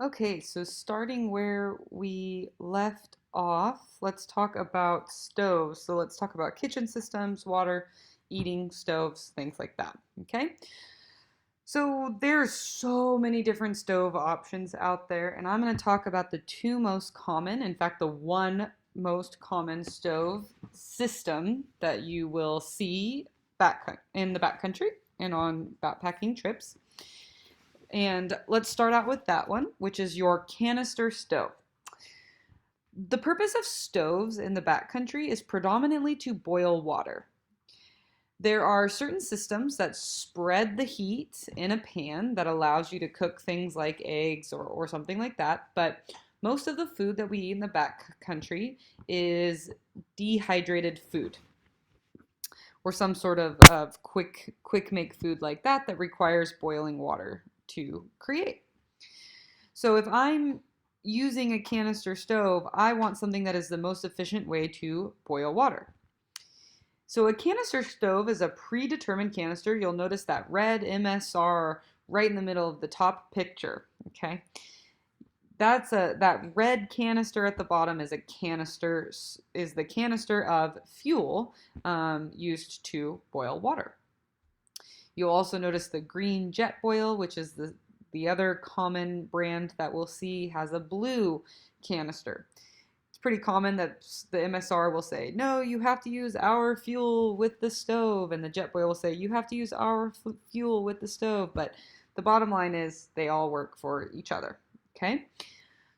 Okay, so starting where we left off, let's talk about stoves. So let's talk about kitchen systems, water, eating stoves, things like that. Okay? So there's so many different stove options out there, and I'm going to talk about the two most common, in fact, the one most common stove system that you will see back in the backcountry and on backpacking trips. And let's start out with that one, which is your canister stove. The purpose of stoves in the backcountry is predominantly to boil water. There are certain systems that spread the heat in a pan that allows you to cook things like eggs or something like that. But most of the food that we eat in the backcountry is dehydrated food or some sort of quick make food like that requires boiling water to create. So if I'm using a canister stove, I want something that is the most efficient way to boil water. So a canister stove is a predetermined canister. You'll notice that red MSR right in the middle of the top picture. Okay, that red canister at the bottom is the canister of fuel used to boil water. You'll also notice the green Jetboil, which is the other common brand that we'll see has a blue canister. It's pretty common that the MSR will say, no, you have to use our fuel with the stove, and the Jetboil will say, you have to use our fuel with the stove. But the bottom line is they all work for each other. Okay?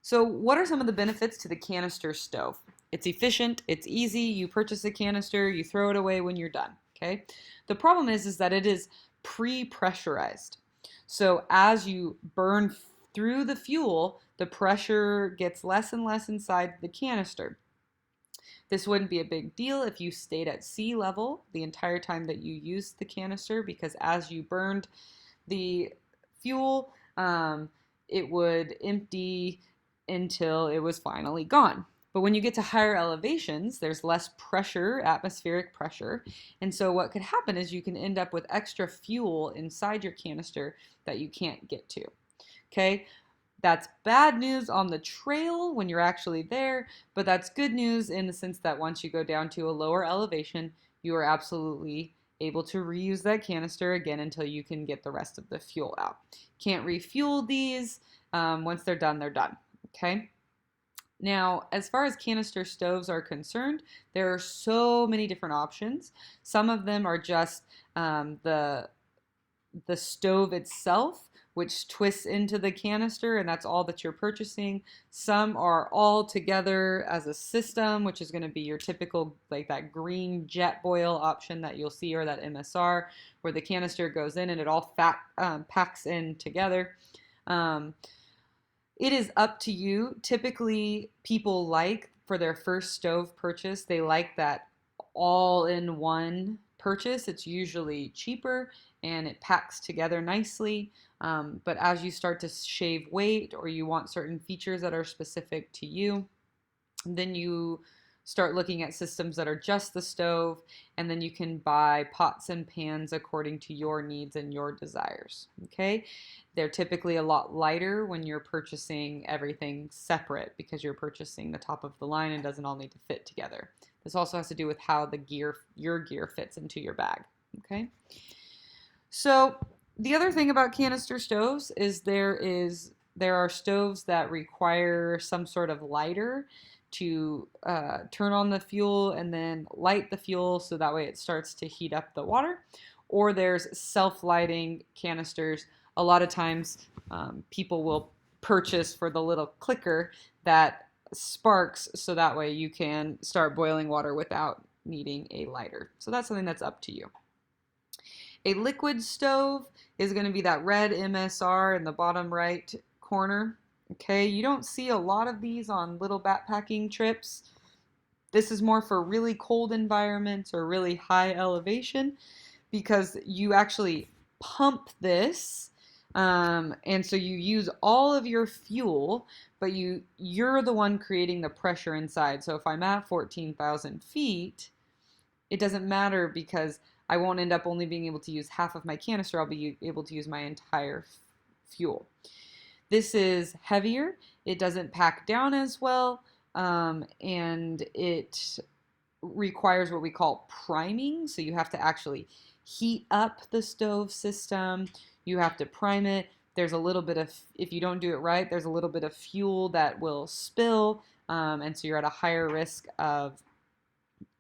So, what are some of the benefits to the canister stove? It's efficient, it's easy, you purchase a canister, you throw it away when you're done. Okay? The problem is that it is pre-pressurized. So as you burn through the fuel, the pressure gets less and less inside the canister. This wouldn't be a big deal if you stayed at sea level the entire time that you used the canister, because as you burned the fuel, it would empty until it was finally gone. But when you get to higher elevations, there's less pressure, atmospheric pressure. And so what could happen is you can end up with extra fuel inside your canister that you can't get to. Okay? That's bad news on the trail when you're actually there, but that's good news in the sense that once you go down to a lower elevation, you are absolutely able to reuse that canister again until you can get the rest of the fuel out. Can't refuel these. Once they're done, they're done. Okay? Now, as far as canister stoves are concerned, there are so many different options. Some of them are just the stove itself, which twists into the canister, and that's all that you're purchasing. Some are all together as a system, which is going to be your typical, like that green Jetboil option that you'll see, or that MSR, where the canister goes in and it all packs in together. Um, it is up to you. Typically, people like for their first stove purchase, they like that all in one purchase. It's usually cheaper and it packs together nicely. But as you start to shave weight or you want certain features that are specific to you, then you start looking at systems that are just the stove, and then you can buy pots and pans according to your needs and your desires. Okay? They're typically a lot lighter when you're purchasing everything separate because you're purchasing the top of the line and doesn't all need to fit together. This also has to do with how your gear fits into your bag. Okay? So the other thing about canister stoves is there are stoves that require some sort of lighter to turn on the fuel and then light the fuel so that way it starts to heat up the water. Or there's self-lighting canisters. A lot of times people will purchase for the little clicker that sparks so that way you can start boiling water without needing a lighter. So that's something that's up to you. A liquid stove is going to be that red MSR in the bottom right corner. Okay, you don't see a lot of these on little backpacking trips. This is more for really cold environments or really high elevation because you actually pump this, and so you use all of your fuel, but you're the one creating the pressure inside. So if I'm at 14,000 feet, it doesn't matter because I won't end up only being able to use half of my canister. I'll be able to use my entire fuel. This is heavier, it doesn't pack down as well, and it requires what we call priming. So you have to actually heat up the stove system, you have to prime it. There's a little bit of, if you don't do it right, there's a little bit of fuel that will spill, and so you're at a higher risk of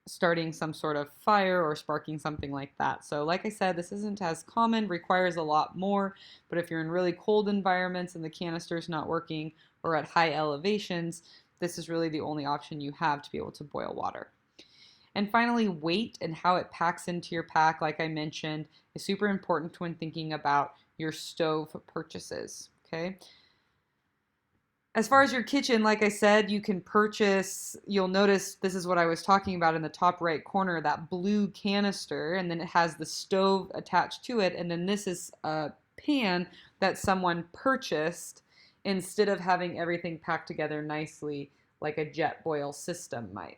starting some sort of fire or sparking something like that. So like I said, this isn't as common, requires a lot more, but if you're in really cold environments and the canister's not working or at high elevations, this is really the only option you have to be able to boil water. And finally, weight and how it packs into your pack, like I mentioned, is super important when thinking about your stove purchases, okay? As far as your kitchen, like I said, you can purchase, you'll notice this is what I was talking about in the top right corner, that blue canister, and then it has the stove attached to it, and then this is a pan that someone purchased instead of having everything packed together nicely like a Jetboil system might.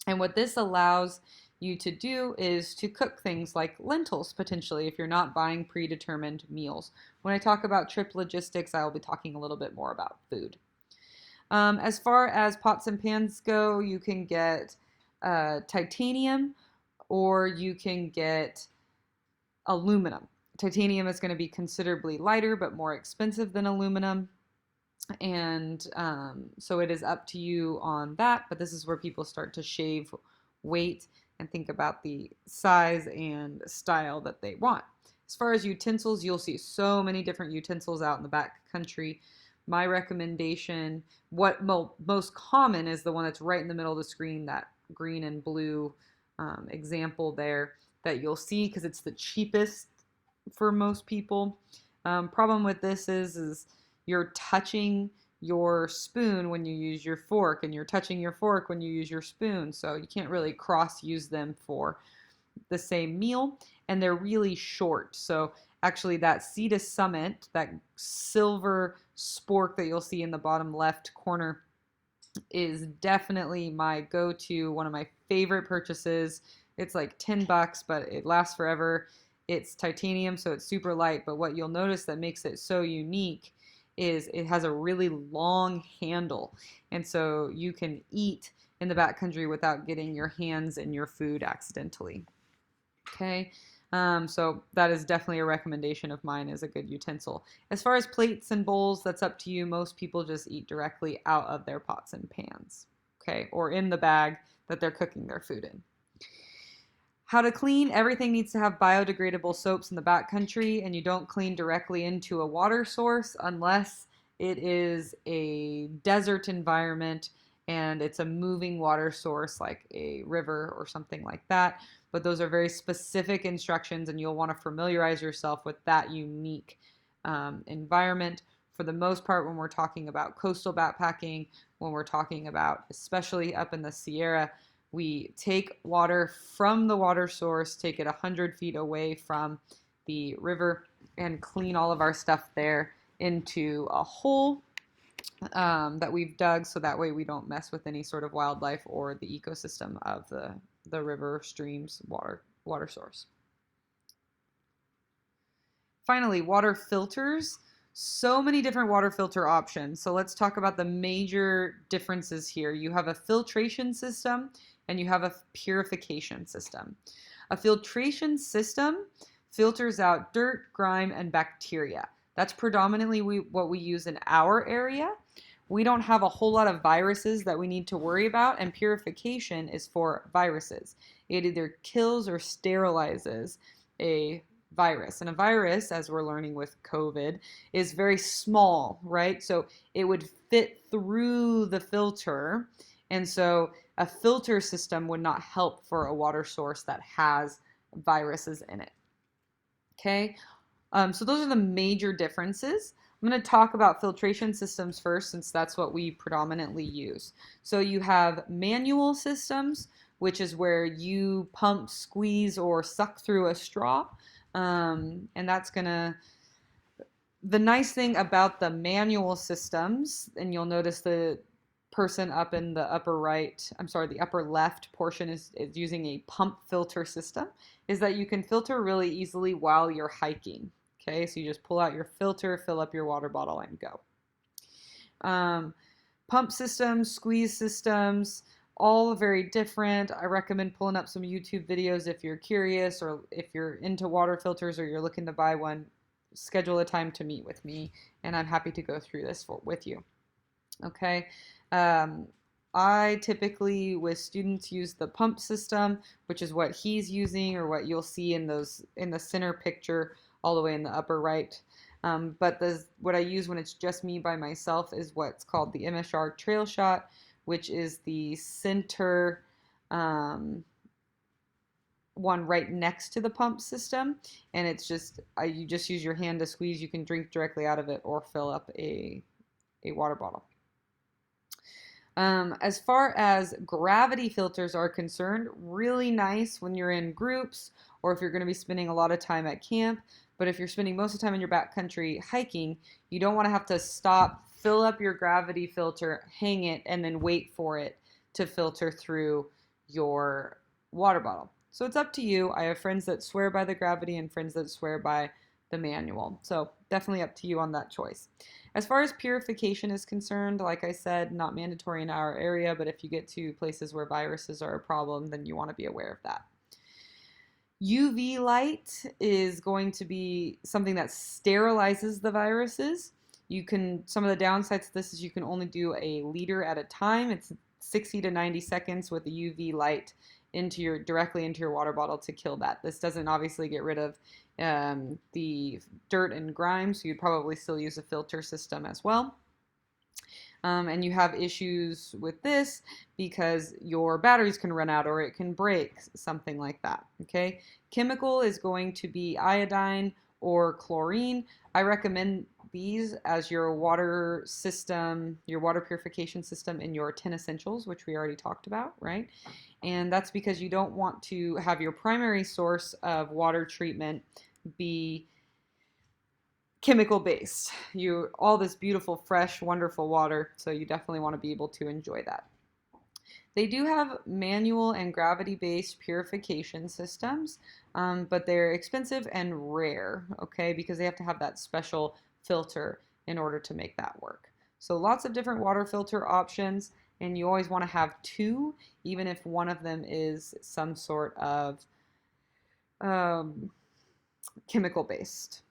And what this allows you to do is to cook things like lentils potentially if you're not buying predetermined meals. When I talk about trip logistics, I will be talking a little bit more about food. As far as pots and pans go, you can get titanium or you can get aluminum. Titanium is going to be considerably lighter but more expensive than aluminum. And so it is up to you on that, but this is where people start to shave weight and think about the size and style that they want. As far as utensils, you'll see so many different utensils out in the back country. My recommendation, what most common is the one that's right in the middle of the screen, that green and blue example there that you'll see because it's the cheapest for most people. Problem with this is you're touching your spoon when you use your fork, and you're touching your fork when you use your spoon. So you can't really cross use them for the same meal, and they're really short. So actually that Sea Summit, that silver spork that you'll see in the bottom left corner, is definitely my go-to, one of my favorite purchases. It's like 10 bucks, but it lasts forever. It's titanium, so it's super light, but what you'll notice that makes it so unique is it has a really long handle, and so you can eat in the backcountry without getting your hands in your food accidentally. Okay, so that is definitely a recommendation of mine as a good utensil. As far as plates and bowls, that's up to you. Most people just eat directly out of their pots and pans, okay, or in the bag that they're cooking their food in. How to clean, everything needs to have biodegradable soaps in the backcountry, and you don't clean directly into a water source unless it is a desert environment and it's a moving water source like a river or something like that. But those are very specific instructions, and you'll want to familiarize yourself with that unique environment. For the most part, when we're talking about coastal backpacking, when we're talking about especially up in the Sierra, we take water from the water source, take it 100 feet away from the river, and clean all of our stuff there into a hole that we've dug, so that way we don't mess with any sort of wildlife or the ecosystem of the river, streams, water source. Finally, water filters. So many different water filter options. So let's talk about the major differences here. You have a filtration system and you have a purification system. A filtration system filters out dirt, grime, and bacteria. That's predominantly what we use in our area. We don't have a whole lot of viruses that we need to worry about, and purification is for viruses. It either kills or sterilizes a virus. And a virus, as we're learning with COVID, is very small, right? So it would fit through the filter. And so a filter system would not help for a water source that has viruses in it. Okay, so those are the major differences. I'm going to talk about filtration systems first, since that's what we predominantly use. So you have manual systems, which is where you pump, squeeze, or suck through a straw. And that's gonna, the nice thing about the manual systems, and you'll notice the person up in the upper right, I'm sorry, the upper left portion is using a pump filter system, is that you can filter really easily while you're hiking, Okay, so you just pull out your filter, fill up your water bottle, and go. Um, Pump systems, squeeze systems, all very different. I recommend pulling up some YouTube videos if you're curious or if you're into water filters or you're looking to buy one. Schedule a time to meet with me, and I'm happy to go through this with you. Okay. Um, I typically, with students, use the pump system, which is what he's using or what you'll see in the center picture all the way in the upper right. But what I use when it's just me by myself is what's called the MSR Trail Shot, which is the center um, one right next to the pump system, and it's just you just use your hand to squeeze. You can drink directly out of it or fill up a water bottle. As far as gravity filters are concerned, really nice when you're in groups or if you're going to be spending a lot of time at camp. But if you're spending most of the time in your backcountry hiking, you don't want to have to stop, fill up your gravity filter, hang it, and then wait for it to filter through your water bottle. So it's up to you. I have friends that swear by the gravity and friends that swear by the manual. So definitely up to you on that choice. As far as purification is concerned, like I said, not mandatory in our area, but if you get to places where viruses are a problem, then you want to be aware of that. UV light is going to be something that sterilizes the viruses. Some of the downsides to this is you can only do a liter at a time. It's 60 to 90 seconds with the UV light directly into your water bottle to kill that. This doesn't obviously get rid of the dirt and grime, so you'd probably still use a filter system as well. And you have issues with this because your batteries can run out or it can break, something like that. Okay, chemical is going to be iodine or chlorine. I recommend these as your water system, your water purification system in your 10 essentials, which we already talked about, right? And that's because you don't want to have your primary source of water treatment be chemical based. All this beautiful, fresh, wonderful water, so you definitely want to be able to enjoy that. They do have manual and gravity based purification systems, but they're expensive and rare, okay, because they have to have that special filter in order to make that work. So lots of different water filter options, and you always want to have two, even if one of them is some sort of chemical based.